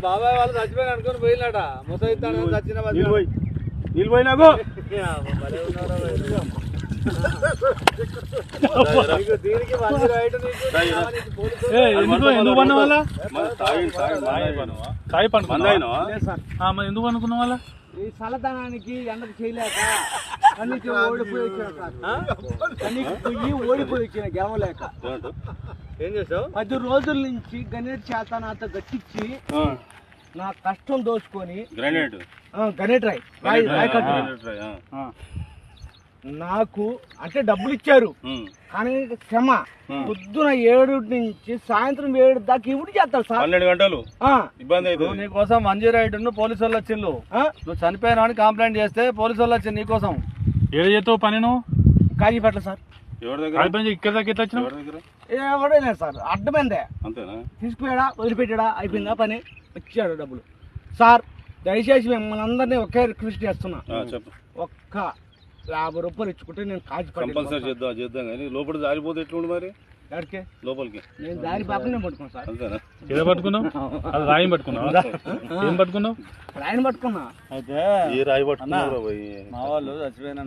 బాబాయ్ వాళ్ళు చచ్చిపోయిన అనుకుని పోయినాట ముసైతాను చచ్చిన నీళ్ళు పోయినాకు దీనికి మంచి రైట్ ఎందుకు పన్న వాళ్ళ ఎందుకు అనుకున్న వాళ్ళ ఈ చల్లదనానికి ఎండకు చేయలేక కన్నీకి ఓడిపోయి వచ్చిన కన్నీకి పొయ్యి ఓడిపోయి వచ్చిన గెలవలేక ఏం చేసావు 10 రోజుల నుంచి గణేట్ చేత నాతో గట్టించి నా కష్టం దోచుకొని గణేట్ రాయి నాకు అంటే డబ్బులు ఇచ్చారు కానీ క్షమ పొద్దున 7 నుంచి సాయంత్రం 7 దాకా ఇవి చేస్తారు సార్ 12 గంటలు ఇబ్బంది అయితే నీకోసం మంజీ రైడ్ పోలీసు వాళ్ళు వచ్చిండు నువ్వు చనిపోయినా అని కంప్లైంట్ చేస్తే పోలీసు వాళ్ళు వచ్చింది నీకోసం ఏడు చేస్తావు పని నువ్వు కాజీపేట సార్ ఇక్కడ దాకా ఎట్లా వచ్చినావు ఎవడైనా సార్ అడ్డమైందే అంతేనా తీసుకుపోయాడా వదిలిపెట్టాడా అయిపోయిందా పని వచ్చాడు డబ్బులు సార్ దయచేసి మిమ్మల్ని అందరినీ ఒకే రిక్వెస్ట్ చేస్తున్నా ఒక్క 50 రూపాయలు ఇచ్చుకుంటే నేను కంపల్సరీ చేద్దాం కానీ లోపల జారిపోతే ఎట్లుండి మరి ఎక్కడికి లోపలికి నేను దారి పాపనే పట్టుకున్నా సార్ అంతేనా ఏదో పట్టుకున్నావు అది రాయి పట్టుకున్నావు ఏం పట్టుకున్నావు రాయిని పట్టుకున్నా అయితే ఏ రాయి పట్టుకున్నావు మా వాళ్ళు చచ్చిపోయినా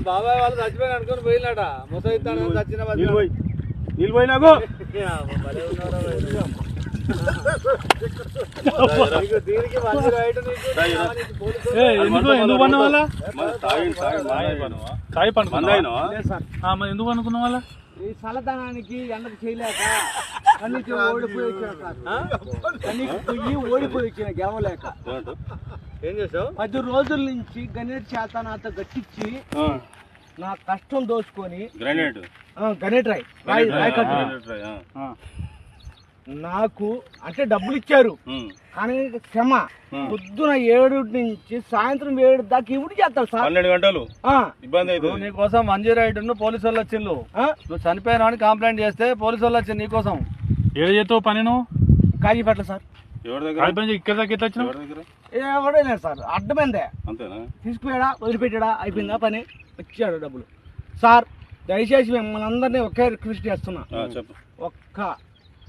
బాబాయ్ వాళ్ళు చచ్చిపోయిన అనుకుని పోయినాట ముసైతాను చచ్చిన నీళ్ళు పోయినాకు దీనికి మంచి రైట్ ఎందుకు పన్న వాళ్ళ ఎందుకు అనుకున్న వాళ్ళ ఈ చల్లదనానికి ఎండకు చేయలేక కన్నీకి ఓడిపోయి వచ్చిన కన్నీకి పొయ్యి ఓడిపోయి వచ్చిన గెలవలేక ఏం చేసావు 10 రోజుల నుంచి గణేట్ చేత నాతో గట్టించి నా కష్టం దోచుకొని గణేట్ రాయి నాకు అంటే డబ్బులు ఇచ్చారు కానీ క్షమ పొద్దున 7 నుంచి సాయంత్రం 7 దాకా ఇవి చేస్తారు సార్ 12 గంటలు ఇబ్బంది అయితే నీకోసం మంజీ రైడ్ పోలీసు వాళ్ళు వచ్చిండు నువ్వు చనిపోయినా అని కంప్లైంట్ చేస్తే పోలీసు వాళ్ళు వచ్చింది నీకోసం ఏడు చేస్తావు పని నువ్వు కాజీపేట సార్ ఇక్కడ దాకా ఎట్లా వచ్చినావు ఎవడైనా సార్ అడ్డమైందే అంతేనా తీసుకుపోయాడా వదిలిపెట్టాడా అయిపోయిందా పని వచ్చాడు డబ్బులు సార్ దయచేసి మిమ్మల్ని అందరినీ ఒకే రిక్వెస్ట్ చేస్తున్నా ఒక్క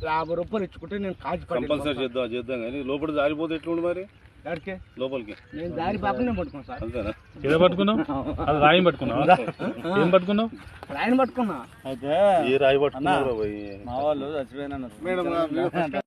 50 రూపాయలు ఇచ్చుకుంటే నేను కంపల్సరీ చేద్దాం కానీ లోపల జారిపోతే ఎట్లుండి మరి ఎక్కడికి లోపలికి నేను దారి పాపనే పట్టుకున్నా సార్ అంతేనా ఏదో పట్టుకున్నావు అది రాయి పట్టుకున్నావు ఏం పట్టుకున్నావు రాయిని పట్టుకున్నా ఏ రాయి పట్టుకున్నావు మా వాళ్ళు చచ్చిపోయినా